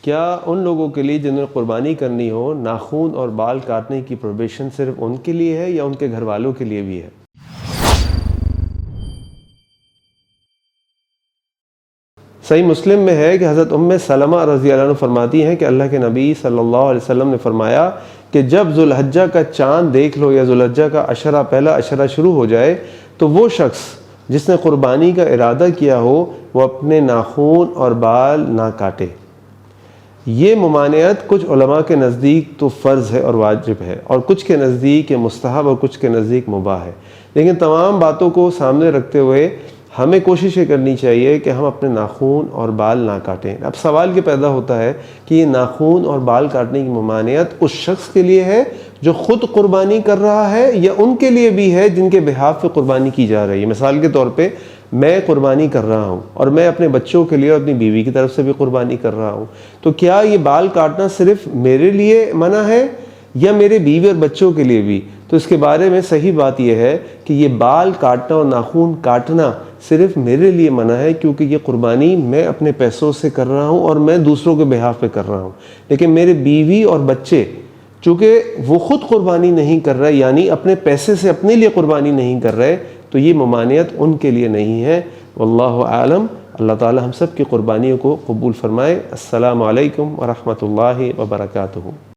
کیا ان لوگوں کے لیے جنہوں نے قربانی کرنی ہو ناخون اور بال کاٹنے کی پروہیبیشن صرف ان کے لیے ہے یا ان کے گھر والوں کے لیے بھی ہے؟ صحیح مسلم میں ہے کہ حضرت سلمہ رضی اللہ عنہ فرماتی ہیں کہ اللہ کے نبی صلی اللہ علیہ وسلم نے فرمایا کہ جب ذو الحجہ کا چاند دیکھ لو یا ذو الحجہ کا عشرہ پہلا عشرہ شروع ہو جائے تو وہ شخص جس نے قربانی کا ارادہ کیا ہو وہ اپنے ناخون اور بال نہ کاٹے۔ یہ ممانعت کچھ علماء کے نزدیک تو فرض ہے اور واجب ہے، اور کچھ کے نزدیک یہ مستحب اور کچھ کے نزدیک مباح ہے، لیکن تمام باتوں کو سامنے رکھتے ہوئے ہمیں کوشش یہ کرنی چاہیے کہ ہم اپنے ناخون اور بال نہ کاٹیں۔ اب سوال یہ پیدا ہوتا ہے کہ یہ ناخون اور بال کاٹنے کی ممانعت اس شخص کے لیے ہے جو خود قربانی کر رہا ہے یا ان کے لیے بھی ہے جن کے بہاف پہ قربانی کی جا رہی ہے؟ مثال کے طور پہ میں قربانی کر رہا ہوں اور میں اپنے بچوں کے لیے اور اپنی بیوی کی طرف سے بھی قربانی کر رہا ہوں، تو کیا یہ بال کاٹنا صرف میرے لیے منع ہے یا میرے بیوی اور بچوں کے لیے بھی؟ تو اس کے بارے میں صحیح بات یہ ہے کہ یہ بال کاٹنا اور ناخون کاٹنا صرف میرے لیے منع ہے، کیونکہ یہ قربانی میں اپنے پیسوں سے کر رہا ہوں اور میں دوسروں کے بہاف پہ کر رہا ہوں، لیکن میرے بیوی اور بچے چونکہ وہ خود قربانی نہیں کر رہے، یعنی اپنے پیسے سے اپنے لیے قربانی نہیں کر رہے، تو یہ ممانعت ان کے لیے نہیں ہے۔ واللہ اعلم۔ اللہ تعالی ہم سب کی قربانیوں کو قبول فرمائے۔ السلام علیکم ورحمۃ اللہ وبرکاتہ۔